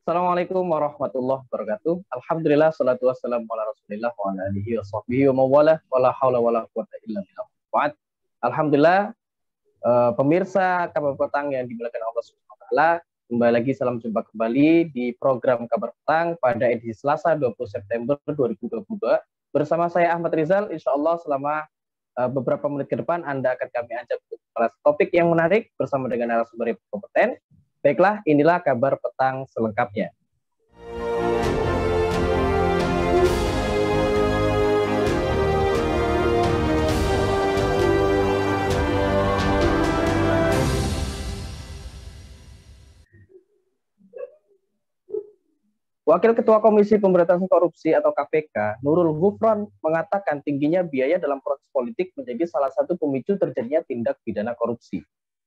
Assalamualaikum warahmatullahi wabarakatuh. Alhamdulillah, salatu wassalamu ala rasulillah wa ala alihi wa sahbihi wa mawala wa la hawla wa la quwata illa billah. Alhamdulillah, pemirsa Kabar Petang yang dimuliakan Allah Subhanahu wa taala, kembali lagi salam jumpa kembali di program Kabar Petang pada edisi Selasa 20 September 2022 bersama saya Ahmad Rizal. Insyaallah selama beberapa menit ke depan Anda akan kami ajak untuk membahas topik yang menarik bersama dengan narasumber yang kompeten. Baiklah, inilah Kabar Petang selengkapnya. Wakil Ketua Komisi Pemberantasan Korupsi atau KPK, Nurul Gufron, mengatakan tingginya biaya dalam proses politik menjadi salah satu pemicu terjadinya tindak pidana korupsi.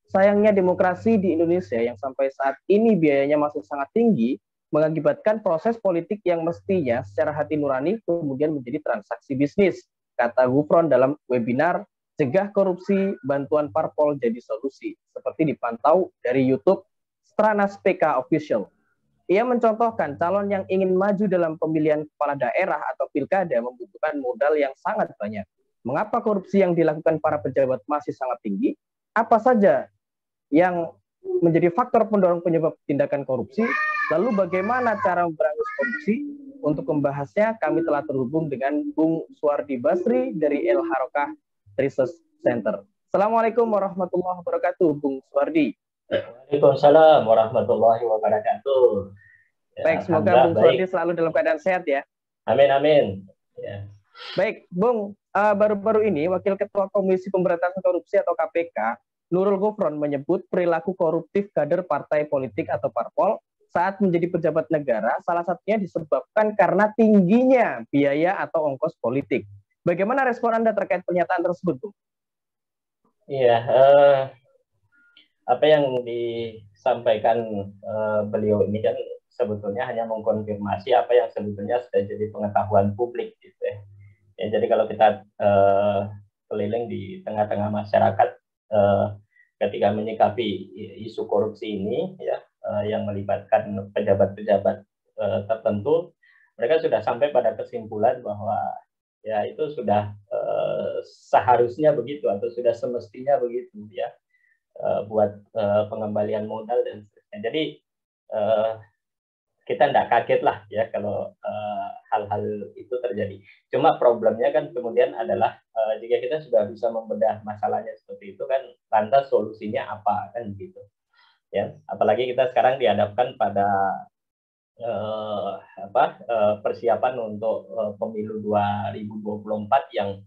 Sayangnya demokrasi di Indonesia yang sampai saat ini biayanya masih sangat tinggi, mengakibatkan proses politik yang mestinya secara hati nurani kemudian menjadi transaksi bisnis, kata Gufron dalam webinar Cegah Korupsi, Bantuan Parpol Jadi Solusi, seperti dipantau dari YouTube Stranas PK Official. Ia mencontohkan calon yang ingin maju dalam pemilihan kepala daerah atau pilkada membutuhkan modal yang sangat banyak. Mengapa korupsi yang dilakukan para pejabat masih sangat tinggi? Apa saja yang menjadi faktor pendorong penyebab tindakan korupsi? Lalu bagaimana cara memberangus korupsi? Untuk membahasnya, kami telah terhubung dengan Bung Suwardi Basri dari El Harokah Research Center. Assalamualaikum warahmatullahi wabarakatuh, Bung Suwardi. Waalaikumsalam warahmatullahi wabarakatuh. Ya, baik, semoga Bung Suwardi selalu dalam keadaan sehat ya. Amin, amin. Ya. Baik, Bung, baru-baru ini Wakil Ketua Komisi Pemberantasan Korupsi atau KPK, Nurul Gufron menyebut perilaku koruptif kader partai politik atau parpol saat menjadi pejabat negara salah satunya disebabkan karena tingginya biaya atau ongkos politik. Bagaimana respon Anda terkait pernyataan tersebut, Bung? Iya, apa yang disampaikan beliau ini kan sebetulnya hanya mengkonfirmasi apa yang sebetulnya sudah jadi pengetahuan publik gitu ya. Ya, jadi kalau kita keliling di tengah-tengah masyarakat ketika menyikapi isu korupsi ini ya yang melibatkan pejabat-pejabat tertentu, mereka sudah sampai pada kesimpulan bahwa ya itu sudah seharusnya begitu atau sudah semestinya begitu ya buat pengembalian modal dan sebagainya. Jadi kita tidak kaget lah ya kalau hal-hal itu terjadi. Cuma problemnya kan kemudian adalah jika kita sudah bisa membedah masalahnya seperti itu kan, lantas solusinya apa kan gitu. Ya, apalagi kita sekarang dihadapkan pada persiapan untuk pemilu 2024 yang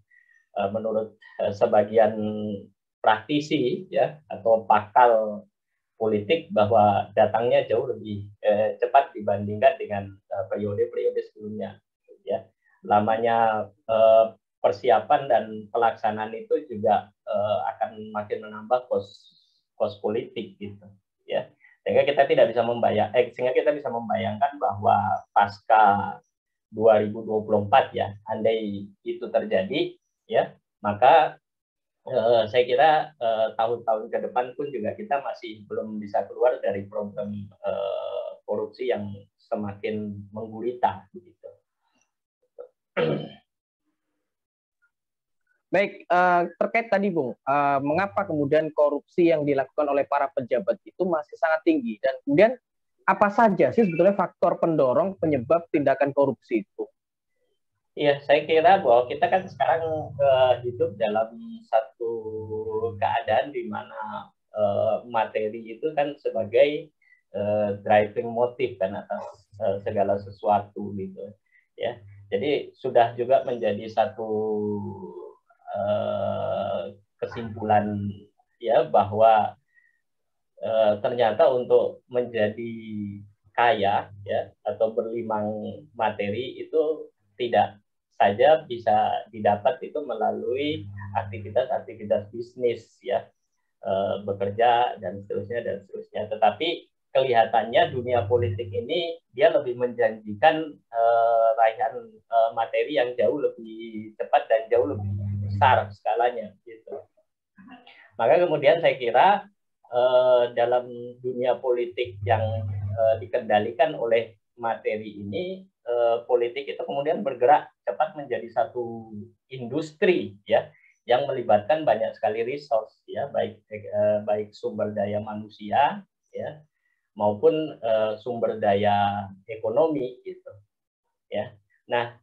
menurut sebagian praktisi ya atau pakar politik bahwa datangnya jauh lebih cepat dibandingkan dengan periode-periode sebelumnya ya. Lamanya persiapan dan pelaksanaan itu juga akan makin menambah kos politik gitu ya. Sehingga kita bisa membayangkan bahwa pasca 2024 ya, andai itu terjadi ya, maka saya kira tahun-tahun ke depan pun juga kita masih belum bisa keluar dari problem korupsi yang semakin menggurita begitu. Baik, terkait tadi Bung, mengapa kemudian korupsi yang dilakukan oleh para pejabat itu masih sangat tinggi, dan kemudian apa saja sih sebetulnya faktor pendorong penyebab tindakan korupsi itu? Iya, saya kira bahwa kita kan sekarang hidup dalam satu keadaan di mana materi itu kan sebagai driving motif kan atas segala sesuatu gitu ya. Jadi sudah juga menjadi satu kesimpulan ya bahwa ternyata untuk menjadi kaya ya atau berlimang materi itu tidak saja bisa didapat itu melalui aktivitas bisnis ya, bekerja dan seterusnya. Tetapi kelihatannya dunia politik ini dia lebih menjanjikan raihan materi yang jauh lebih cepat dan jauh lebih besar skalanya gitu. Maka kemudian saya kira dalam dunia politik yang dikendalikan oleh materi ini, politik itu kemudian bergerak cepat menjadi satu industri ya yang melibatkan banyak sekali resource ya, baik sumber daya manusia ya maupun sumber daya ekonomi gitu ya. Nah,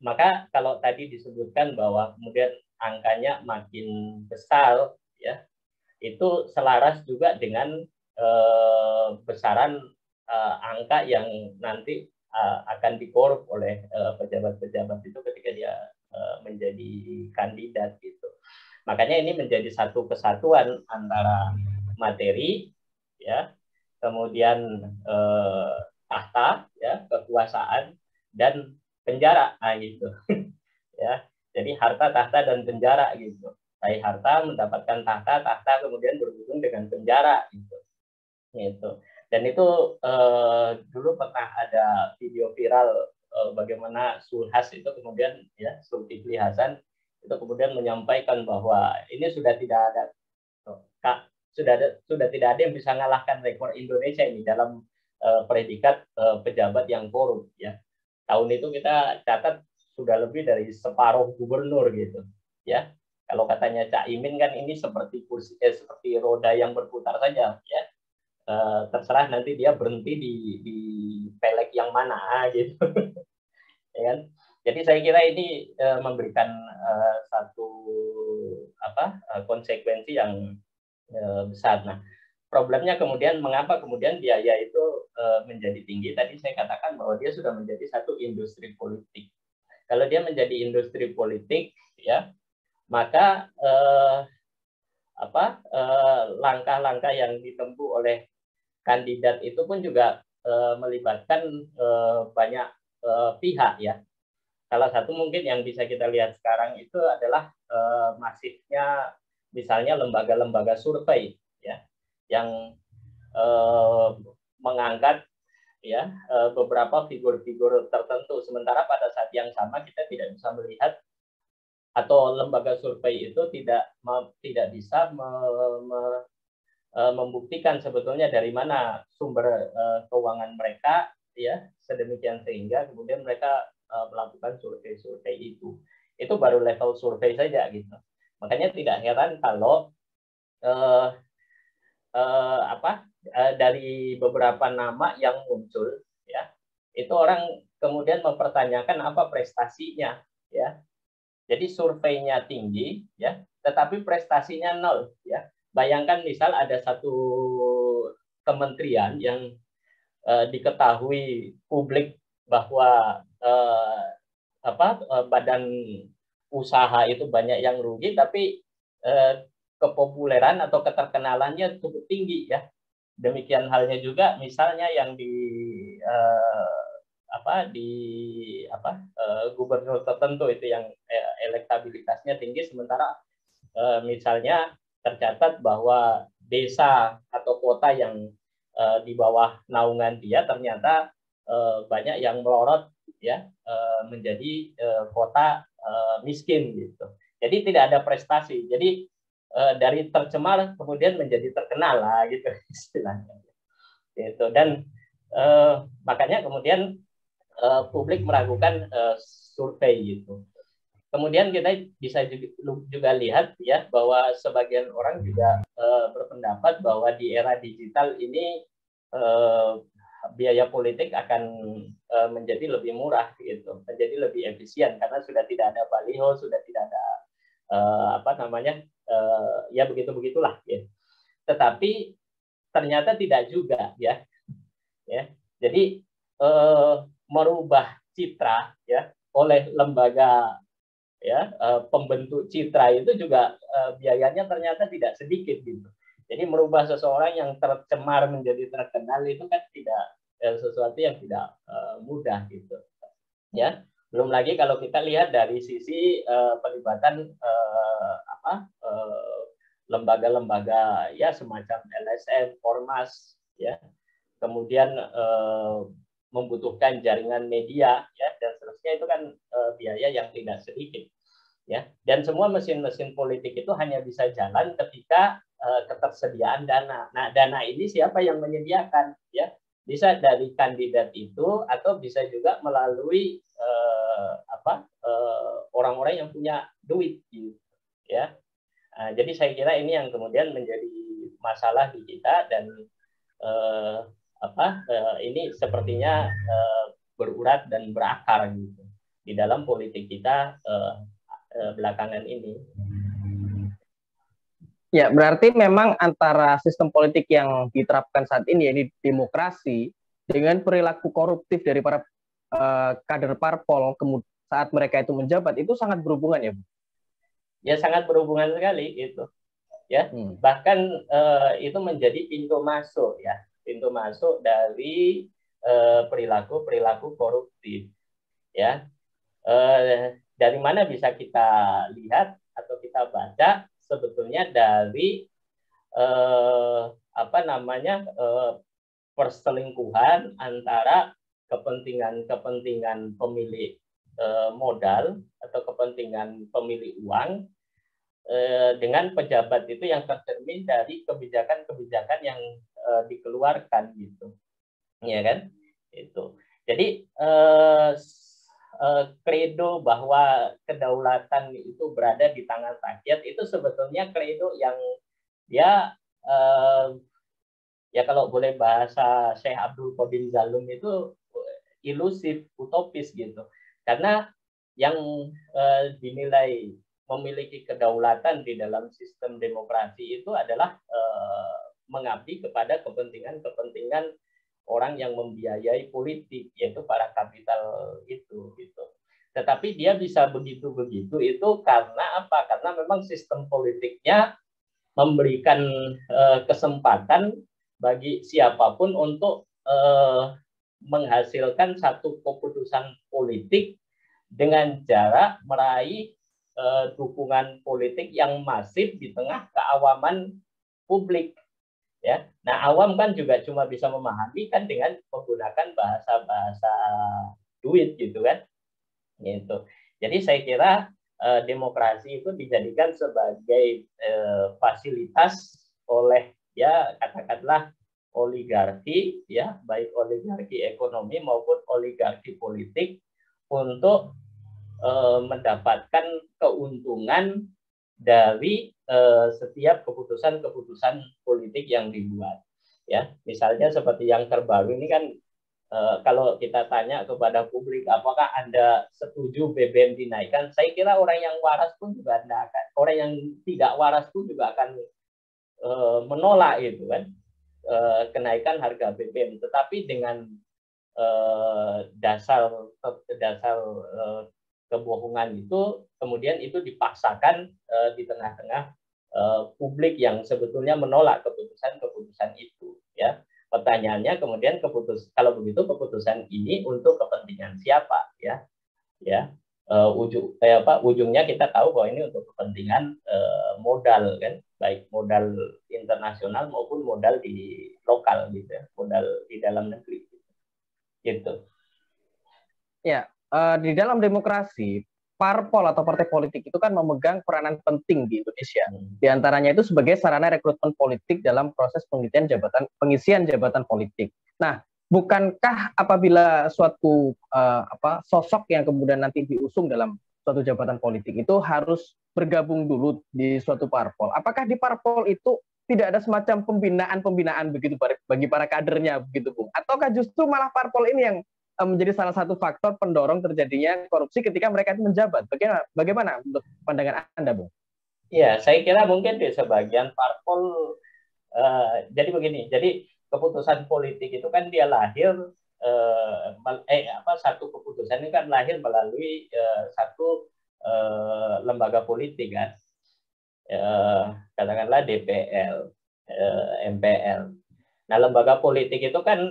maka kalau tadi disebutkan bahwa kemudian angkanya makin besar ya, itu selaras juga dengan besaran angka yang nanti akan dikorup oleh pejabat-pejabat itu ketika dia menjadi kandidat gitu. Makanya ini menjadi satu kesatuan antara materi ya, kemudian tahta ya, kekuasaan dan penjara gitu ya. Jadi harta, tahta dan penjara gitu. Raih harta mendapatkan tahta, tahta kemudian berhubung dengan penjara gitu. Dan itu dulu pernah ada video viral bagaimana Sulhas itu kemudian ya Zulkifli Hasan itu kemudian menyampaikan bahwa ini sudah tidak ada sudah tidak ada yang bisa mengalahkan rekor Indonesia ini dalam predikat pejabat yang korup ya. Tahun itu kita catat sudah lebih dari separuh gubernur gitu ya. Kalau katanya Cak Imin kan ini seperti kursi seperti roda yang berputar saja ya. Terserah nanti dia berhenti di pelek yang mana gitu. Ya kan? Jadi saya kira ini memberikan satu konsekuensi yang besar. Nah, problemnya kemudian mengapa kemudian biaya itu menjadi tinggi? Tadi saya katakan bahwa dia sudah menjadi satu industri politik. Kalau dia menjadi industri politik, ya, maka langkah-langkah yang ditempuh oleh kandidat itu pun juga melibatkan banyak pihak, ya. Salah satu mungkin yang bisa kita lihat sekarang itu adalah masifnya misalnya lembaga-lembaga survei, ya, yang mengangkat ya beberapa figur-figur tertentu, sementara pada saat yang sama kita tidak bisa melihat atau lembaga survei itu tidak bisa membuktikan sebetulnya dari mana sumber keuangan mereka, ya, sedemikian sehingga kemudian mereka melakukan survei-survei itu. Itu baru level survei saja gitu. Makanya tidak heran kalau dari beberapa nama yang muncul, ya, itu orang kemudian mempertanyakan apa prestasinya, ya. Jadi surveinya tinggi, ya, tetapi prestasinya nol, ya. Bayangkan misal ada satu kementerian yang diketahui publik bahwa badan usaha itu banyak yang rugi, tapi kepopuleran atau keterkenalannya cukup tinggi, ya. Demikian halnya juga misalnya yang gubernur tertentu itu yang elektabilitasnya tinggi, sementara misalnya tercatat bahwa desa atau kota yang di bawah naungan dia ternyata banyak yang melorot, ya, menjadi kota miskin gitu. Jadi tidak ada prestasi. Jadi dari tercemar kemudian menjadi terkenal lah gitu istilahnya. Gitu. Dan makanya kemudian publik meragukan survei gitu. Kemudian kita bisa juga lihat, ya, bahwa sebagian orang juga berpendapat bahwa di era digital ini biaya politik akan menjadi lebih murah gitu, menjadi lebih efisien karena sudah tidak ada baliho, sudah tidak ada ya begitu-begitulah, ya. Tetapi ternyata tidak juga, ya. Jadi merubah citra, ya, oleh lembaga, ya, pembentuk citra itu juga biayanya ternyata tidak sedikit gitu. Jadi merubah seseorang yang tercemar menjadi terkenal itu kan tidak sesuatu yang tidak mudah gitu, ya. Belum lagi kalau kita lihat dari sisi pelibatan lembaga-lembaga, ya, semacam LSM, Ormas, ya, kemudian membutuhkan jaringan media, ya, dan seterusnya, itu kan biaya yang tidak sedikit, ya. Dan semua mesin-mesin politik itu hanya bisa jalan ketika ketersediaan dana. Nah, dana ini siapa yang menyediakan? Ya, bisa dari kandidat itu atau bisa juga melalui orang-orang yang punya duit, gitu. Ya. Jadi saya kira ini yang kemudian menjadi masalah di kita dan ini sepertinya berurat dan berakar gitu di dalam politik kita belakangan ini. Ya, berarti memang antara sistem politik yang diterapkan saat ini, yaitu demokrasi, dengan perilaku koruptif dari para kader parpol saat mereka itu menjabat, itu sangat berhubungan ya, Bu? Ya, sangat berhubungan sekali itu. Ya, bahkan itu menjadi pintu masuk ya, pintu masuk dari perilaku koruptif. Ya, dari mana bisa kita lihat atau kita baca sebetulnya dari perselingkuhan antara kepentingan pemilik modal atau kepentingan pemilik uang dengan pejabat itu yang tercermin dari kebijakan-kebijakan yang dikeluarkan gitu, ya kan? Itu. Jadi kredo bahwa kedaulatan itu berada di tangan rakyat itu sebetulnya kredo yang ya kalau boleh bahasa Syekh Abdul Qadir Zalum itu ilusif, utopis gitu. Karena yang dinilai memiliki kedaulatan di dalam sistem demokrasi itu adalah mengabdi kepada kepentingan orang yang membiayai politik, yaitu para kapital itu gitu. Tetapi dia bisa begitu-begitu itu karena apa? Karena memang sistem politiknya memberikan kesempatan bagi siapapun untuk menghasilkan satu keputusan politik dengan cara meraih dukungan politik yang masif di tengah keawaman publik. Ya, nah awam kan juga cuma bisa memahami kan dengan menggunakan bahasa duit gitu kan, gitu. Jadi saya kira demokrasi itu dijadikan sebagai fasilitas oleh ya katakanlah oligarki ya, baik oligarki ekonomi maupun oligarki politik untuk mendapatkan keuntungan dari setiap keputusan-keputusan politik yang dibuat. Ya, misalnya seperti yang terbaru ini kan kalau kita tanya kepada publik apakah Anda setuju BBM dinaikkan, saya kira orang yang waras pun juga akan, orang yang tidak waras pun juga akan menolak itu kan kenaikan harga BBM. Tetapi dengan dasar kebohongan itu kemudian itu dipaksakan di tengah-tengah publik yang sebetulnya menolak keputusan itu ya. Pertanyaannya kemudian kalau begitu keputusan ini untuk kepentingan siapa ya ujungnya kita tahu bahwa ini untuk kepentingan modal kan, baik modal internasional maupun modal di lokal gitu ya, modal di dalam negeri gitu. Ya, di dalam demokrasi, parpol atau partai politik itu kan memegang peranan penting di Indonesia. Di antaranya itu sebagai sarana rekrutmen politik dalam proses pengisian jabatan politik. Nah, bukankah apabila suatu sosok yang kemudian nanti diusung dalam suatu jabatan politik itu harus bergabung dulu di suatu parpol? Apakah di parpol itu tidak ada semacam pembinaan begitu bagi para kadernya begitu, Bung? Ataukah justru malah parpol ini yang menjadi salah satu faktor pendorong terjadinya korupsi ketika mereka itu menjabat? Bagaimana menurut pandangan Anda, Bung? Ya, saya kira mungkin di sebagian parpol jadi begini. Jadi keputusan politik itu kan dia lahir satu keputusan ini kan lahir melalui satu lembaga politik kan. Katakanlah DPR, MPR. Nah, lembaga politik itu kan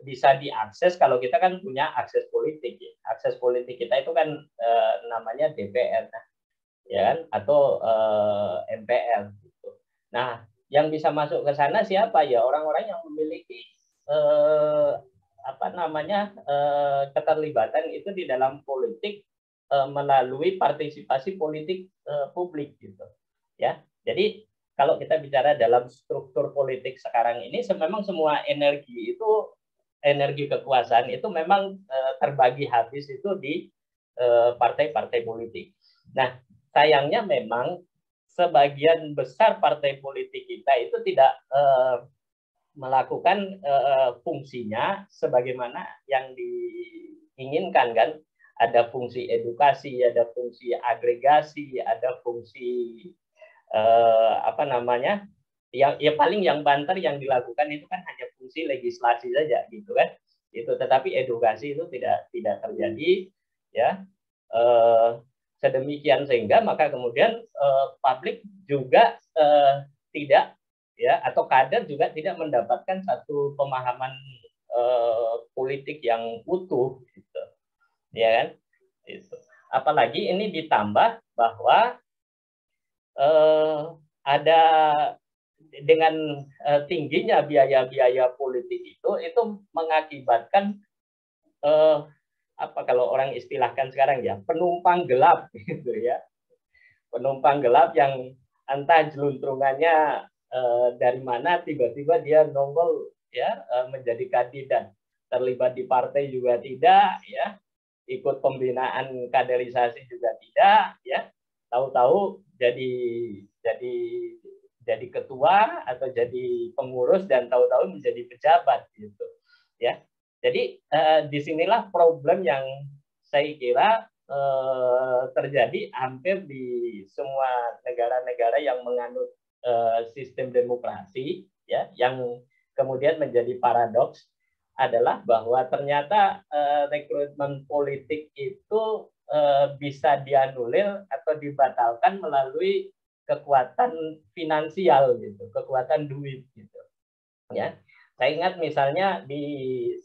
bisa diakses kalau kita kan punya akses politik. Ya. Akses politik kita itu kan namanya DPR, ya kan, atau MPR. Gitu. Nah, yang bisa masuk ke sana siapa ya? Orang-orang yang memiliki keterlibatan itu di dalam politik melalui partisipasi politik publik gitu. Ya, jadi kalau kita bicara dalam struktur politik sekarang ini, memang semua energi itu, energi kekuasaan itu memang terbagi habis itu di partai-partai politik. Nah, sayangnya memang sebagian besar partai politik kita itu tidak melakukan fungsinya sebagaimana yang diinginkan, kan. Ada fungsi edukasi, ada fungsi agregasi, ada fungsi yang paling yang banter yang dilakukan itu kan hanya fungsi legislasi saja, gitu kan. Itu, tetapi edukasi itu tidak terjadi, ya. Sedemikian sehingga maka kemudian publik juga tidak, ya, atau kader juga tidak mendapatkan satu pemahaman politik yang utuh, gitu, ya kan. Itu. Apalagi ini ditambah bahwa ada dengan tingginya biaya-biaya politik itu mengakibatkan apa kalau orang istilahkan sekarang, ya, penumpang gelap, gitu ya. Penumpang gelap yang entah jeluntrungannya dari mana tiba-tiba dia nongol, ya, menjadi kandidat, terlibat di partai juga tidak, ya, ikut pembinaan kaderisasi juga tidak, ya, tahu-tahu jadi ketua atau jadi pengurus dan tahu-tahu menjadi pejabat, gitu, ya. Jadi disinilah problem yang saya kira terjadi hampir di semua negara-negara yang menganut sistem demokrasi, ya, yang kemudian menjadi paradoks adalah bahwa ternyata rekrutmen politik itu bisa dianulir atau dibatalkan melalui kekuatan finansial, gitu, kekuatan duit, gitu, ya. Saya ingat misalnya di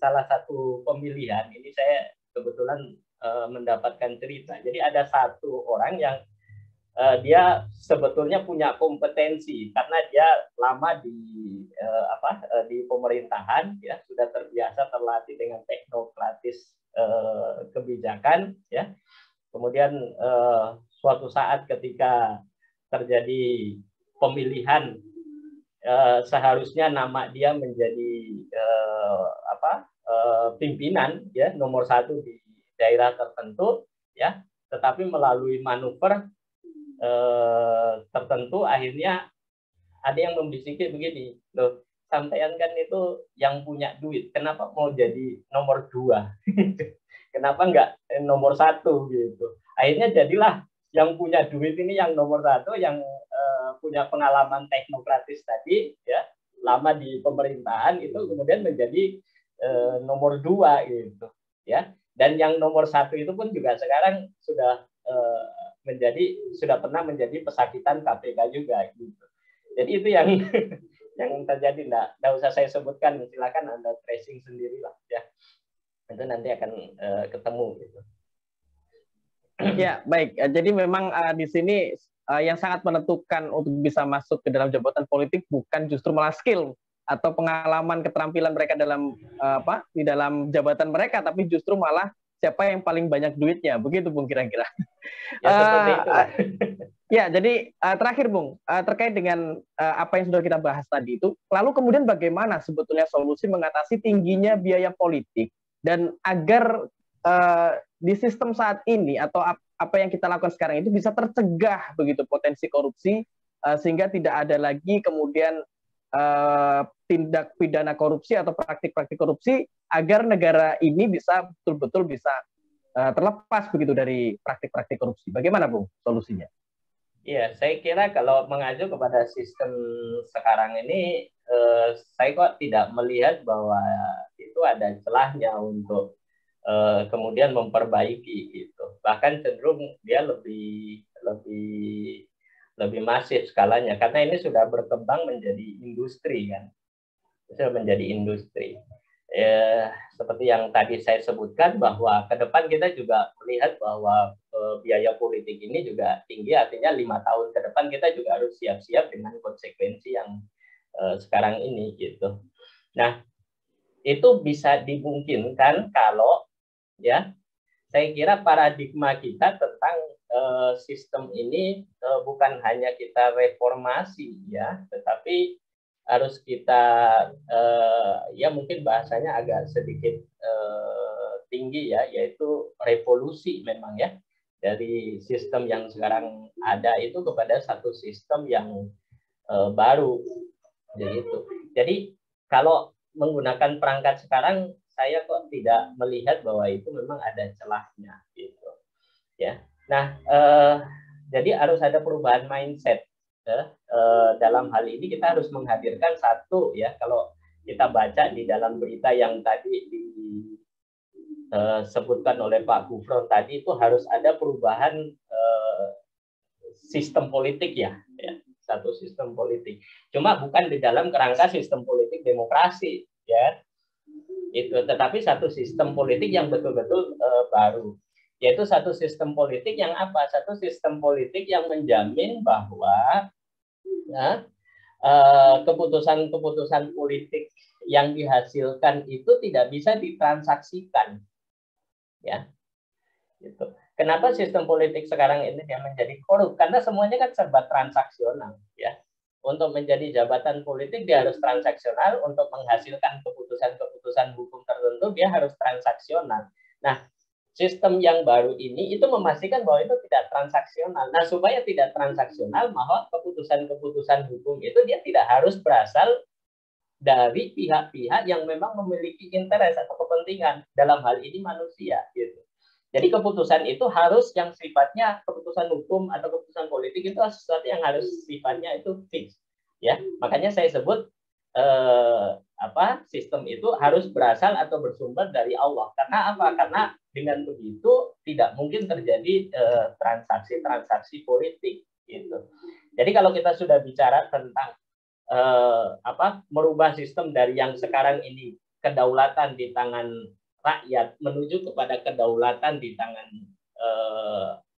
salah satu pemilihan ini saya kebetulan mendapatkan cerita. Jadi ada satu orang yang dia sebetulnya punya kompetensi karena dia lama di pemerintahan, ya, sudah terbiasa terlatih dengan teknokratis kebijakan, ya. Kemudian suatu saat ketika terjadi pemilihan, seharusnya nama dia menjadi pimpinan, ya, nomor 1 di daerah tertentu, ya, tetapi melalui manuver tertentu akhirnya ada yang membisiki begini, loh, sampean kan itu yang punya duit, kenapa mau jadi nomor 2? Kenapa enggak nomor 1, gitu. Akhirnya jadilah yang punya duit ini yang nomor 1, yang punya pengalaman teknokratis tadi, ya, lama di pemerintahan, itu kemudian menjadi nomor 2, gitu, ya. Dan yang nomor 1 itu pun juga sekarang sudah pernah menjadi pesakitan KPK juga, gitu. Jadi itu yang yang terjadi. Nggak usah saya sebutkan, silakan Anda tracing sendirilah, ya. Itu nanti akan ketemu, gitu. Ya, baik. Jadi memang di sini yang sangat menentukan untuk bisa masuk ke dalam jabatan politik bukan justru malah skill atau pengalaman keterampilan mereka dalam di dalam jabatan mereka, tapi justru malah siapa yang paling banyak duitnya, begitu Bung kira-kira. Ya, seperti itu. Ya, jadi terakhir Bung, terkait dengan apa yang sudah kita bahas tadi itu, lalu kemudian bagaimana sebetulnya solusi mengatasi tingginya biaya politik dan agar di sistem saat ini atau apa yang kita lakukan sekarang itu bisa tercegah begitu potensi korupsi, sehingga tidak ada lagi kemudian tindak pidana korupsi atau praktik-praktik korupsi, agar negara ini bisa betul-betul bisa terlepas begitu dari praktik-praktik korupsi. Bagaimana Bung solusinya? Iya, saya kira kalau mengacu kepada sistem sekarang ini, saya kok tidak melihat bahwa itu ada celahnya untuk kemudian memperbaiki, gitu. Bahkan cenderung dia lebih masif skalanya karena ini sudah berkembang menjadi industri, kan. Sudah menjadi industri. Seperti yang tadi saya sebutkan bahwa ke depan kita juga melihat bahwa biaya politik ini juga tinggi, artinya 5 tahun ke depan kita juga harus siap-siap dengan konsekuensi yang sekarang ini, gitu. Nah, itu bisa dimungkinkan kalau, ya, saya kira paradigma kita tentang sistem ini bukan hanya kita reformasi ya, tetapi harus kita ya mungkin bahasanya agak sedikit tinggi ya, yaitu revolusi memang ya, dari sistem yang sekarang ada itu kepada satu sistem yang baru gitu. Jadi kalau menggunakan perangkat sekarang, saya kok tidak melihat bahwa itu memang ada celahnya gitu ya. Nah, jadi harus ada perubahan mindset. Dalam hal ini kita harus menghadirkan satu ya, kalau kita baca di dalam berita yang tadi disebutkan oleh Pak Gufron tadi, itu harus ada perubahan sistem politik ya, satu sistem politik. Cuma bukan di dalam kerangka sistem politik demokrasi ya, itu, tetapi satu sistem politik yang betul-betul baru. Yaitu satu sistem politik yang apa? Satu sistem politik yang menjamin bahwa ya, keputusan-keputusan politik yang dihasilkan itu tidak bisa ditransaksikan. Ya, gitu. Kenapa sistem politik sekarang ini dia menjadi korup? Karena semuanya kan serba transaksional. Ya, untuk menjadi jabatan politik dia harus transaksional, untuk menghasilkan keputusan-keputusan hukum tertentu dia harus transaksional. Nah, sistem yang baru ini itu memastikan bahwa itu tidak transaksional. Nah, supaya tidak transaksional, bahwa keputusan-keputusan hukum itu dia tidak harus berasal dari pihak-pihak yang memang memiliki interest atau kepentingan, dalam hal ini manusia gitu. Jadi keputusan itu harus yang sifatnya keputusan hukum atau keputusan politik itu sesuatu yang harus sifatnya itu fix ya. Makanya saya sebut sistem itu harus berasal atau bersumber dari Allah. Karena apa? Karena dengan begitu tidak mungkin terjadi transaksi-transaksi politik gitu. Jadi kalau kita sudah bicara tentang merubah sistem dari yang sekarang ini kedaulatan di tangan rakyat menuju kepada kedaulatan di tangan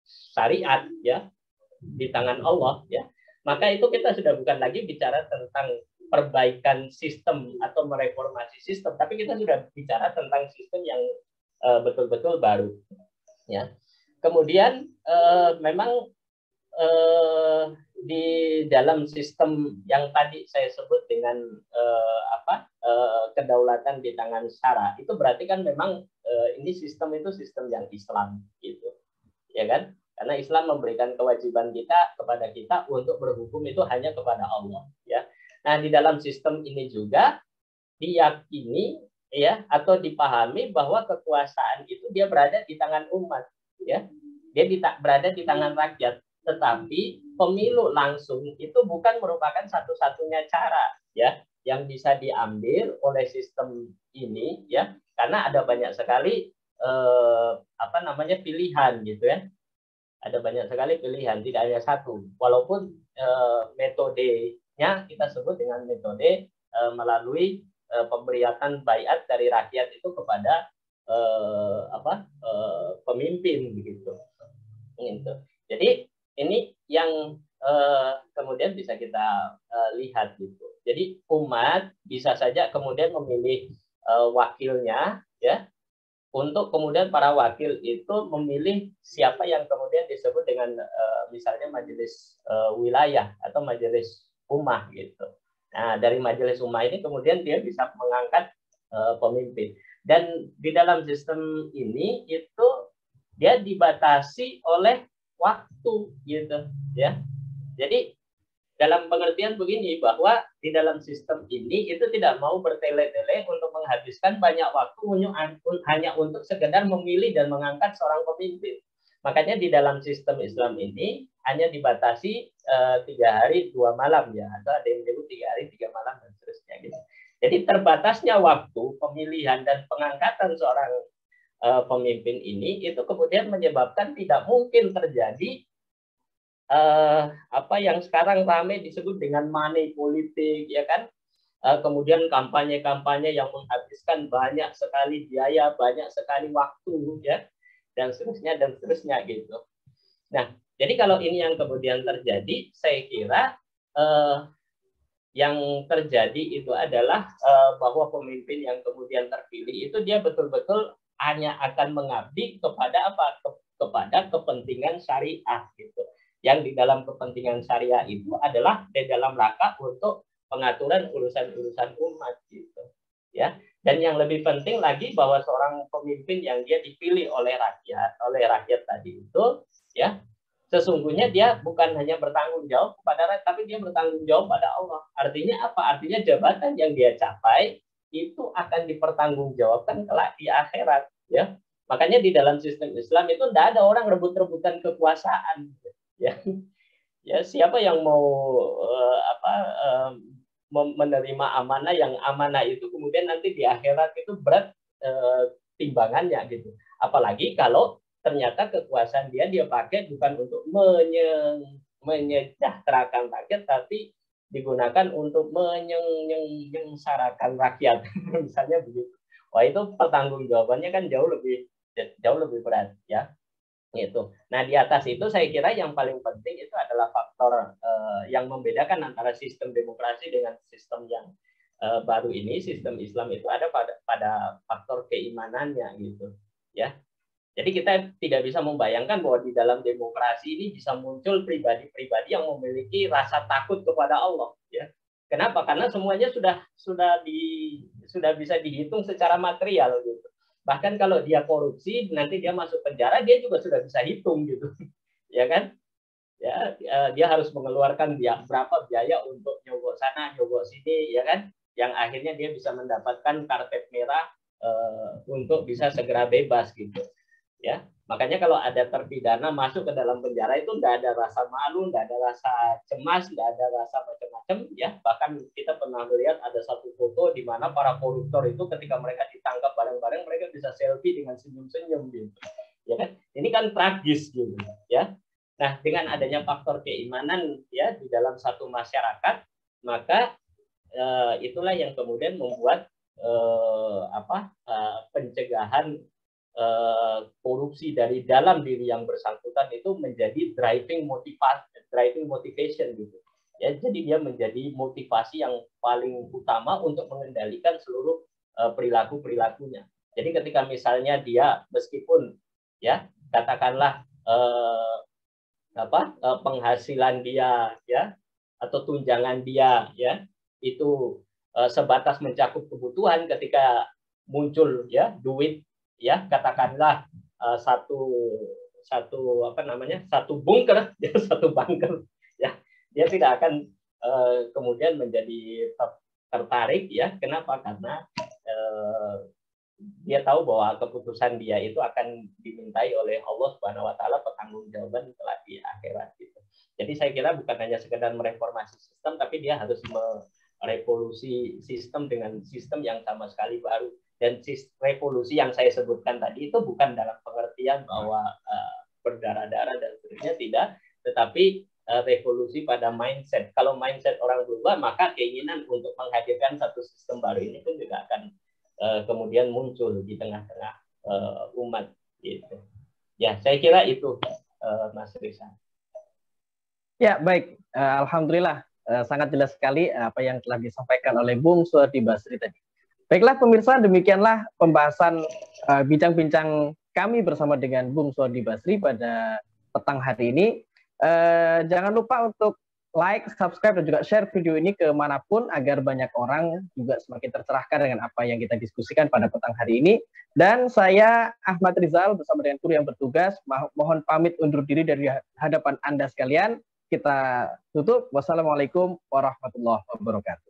syariat ya, di tangan Allah ya, maka itu kita sudah bukan lagi bicara tentang perbaikan sistem atau mereformasi sistem, tapi kita sudah bicara tentang sistem yang betul-betul baru ya. Kemudian memang di dalam sistem yang tadi saya sebut dengan kedaulatan di tangan syara, itu berarti kan memang ini sistem itu sistem yang Islam gitu ya kan, karena Islam memberikan kewajiban kita kepada kita untuk berhukum itu hanya kepada Allah ya. Nah, di dalam sistem ini juga diyakini ya atau dipahami bahwa kekuasaan itu dia berada di tangan umat ya, dia berada di tangan rakyat. Tetapi pemilu langsung itu bukan merupakan satu-satunya cara ya yang bisa diambil oleh sistem ini ya, karena ada banyak sekali pilihan gitu ya. Ada banyak sekali pilihan, tidak hanya satu. Walaupun metodenya kita sebut dengan metode melalui pemberian baiat dari rakyat itu kepada pemimpin begitu. Gitu. Jadi ini yang kemudian bisa kita lihat gitu. Jadi umat bisa saja kemudian memilih wakilnya ya, untuk kemudian para wakil itu memilih siapa yang kemudian disebut dengan misalnya majelis wilayah atau majelis ummah gitu. Nah, dari majelis ummah ini kemudian dia bisa mengangkat pemimpin. Dan di dalam sistem ini itu dia dibatasi oleh waktu gitu ya. Jadi dalam pengertian begini, bahwa di dalam sistem ini itu tidak mau bertele-tele untuk menghabiskan banyak waktu hanya untuk sekedar memilih dan mengangkat seorang pemimpin. Makanya di dalam sistem Islam ini hanya dibatasi 3 hari 2 malam ya, atau ada yang menyebut 3 hari 3 malam dan seterusnya gitu. Jadi terbatasnya waktu pemilihan dan pengangkatan seorang pemimpin ini itu kemudian menyebabkan tidak mungkin terjadi yang sekarang ramai disebut dengan money politik ya kan, kemudian kampanye-kampanye yang menghabiskan banyak sekali biaya, banyak sekali waktu ya, dan seterusnya gitu. Nah, jadi kalau ini yang kemudian terjadi, saya kira yang terjadi itu adalah bahwa pemimpin yang kemudian terpilih itu dia betul-betul hanya akan mengabdi kepada kepada kepentingan syariah gitu. Yang di dalam kepentingan syariah itu adalah di dalam rangka untuk pengaturan urusan-urusan umat gitu. Ya. Dan yang lebih penting lagi bahwa seorang pemimpin yang dia dipilih oleh rakyat tadi itu ya, sesungguhnya dia bukan hanya bertanggung jawab kepada rakyat, tapi dia bertanggung jawab pada Allah. Artinya apa? Artinya jabatan yang dia capai itu akan dipertanggungjawabkan kelak di akhirat ya. Makanya di dalam sistem Islam itu tidak ada orang rebut-rebutan kekuasaan ya. Ya, siapa yang mau menerima amanah, yang amanah itu kemudian nanti di akhirat itu berat timbangannya gitu. Apalagi kalau ternyata kekuasaan dia pakai bukan untuk menyejahterakan rakyat, tapi digunakan untuk menyengsarakan rakyat. Misalnya begitu. Wah, itu pertanggungjawabannya kan jauh lebih berat ya. Gitu. Nah, di atas itu saya kira yang paling penting itu adalah faktor yang membedakan antara sistem demokrasi dengan sistem yang baru ini, sistem Islam itu ada pada faktor keimanannya gitu. Ya. Jadi kita tidak bisa membayangkan bahwa di dalam demokrasi ini bisa muncul pribadi-pribadi yang memiliki rasa takut kepada Allah ya. Kenapa? Karena semuanya sudah bisa dihitung secara material gitu. Bahkan kalau dia korupsi, nanti dia masuk penjara, dia juga sudah bisa hitung gitu, ya kan? Ya, dia harus mengeluarkan berapa biaya untuk nyogok sana, nyogok sini, ya kan? Yang akhirnya dia bisa mendapatkan karpet merah untuk bisa segera bebas gitu, ya. Makanya kalau ada terpidana masuk ke dalam penjara itu nggak ada rasa malu, nggak ada rasa cemas, nggak ada rasa macam-macam, ya. Bahkan kita pernah melihat ada satu foto di mana para koruptor itu ketika mereka ditangkap bareng-bareng, mereka bisa selfie dengan senyum-senyum gitu, ya kan? Ini kan tragis gitu, ya. Nah, dengan adanya faktor keimanan ya di dalam satu masyarakat, maka itulah yang kemudian membuat pencegahan korupsi dari dalam diri yang bersangkutan itu menjadi driving motivation gitu ya. Jadi dia menjadi motivasi yang paling utama untuk mengendalikan seluruh perilakunya. Jadi ketika misalnya dia meskipun ya katakanlah penghasilan dia ya atau tunjangan dia ya itu sebatas mencakup kebutuhan, ketika muncul ya duit ya katakanlah satu bunker ya, satu bunker ya, dia tidak akan kemudian menjadi tertarik ya. Kenapa? Karena dia tahu bahwa keputusan dia itu akan dimintai oleh Allah Subhanahu wa taala pertanggungjawaban kelak di akhirat gitu. Jadi saya kira bukan hanya sekedar mereformasi sistem, tapi dia harus merevolusi sistem dengan sistem yang sama sekali baru. Dan revolusi yang saya sebutkan tadi itu bukan dalam pengertian bahwa berdarah-darah dan seterusnya, tidak, tetapi revolusi pada mindset. Kalau mindset orang berubah, maka keinginan untuk menghadirkan satu sistem baru ini pun juga akan kemudian muncul di tengah-tengah umat gitu. Ya, saya kira itu Mas Rizal. Ya, baik. Alhamdulillah sangat jelas sekali apa yang telah disampaikan oleh Bung Suhardi Basri tadi. Baiklah pemirsa, demikianlah pembahasan bincang-bincang kami bersama dengan Bung Suhardi Basri pada petang hari ini. Jangan lupa untuk like, subscribe, dan juga share video ini kemanapun agar banyak orang juga semakin tercerahkan dengan apa yang kita diskusikan pada petang hari ini. Dan saya Ahmad Rizal bersama dengan kru yang bertugas mohon pamit undur diri dari hadapan Anda sekalian. Kita tutup. Wassalamualaikum warahmatullahi wabarakatuh.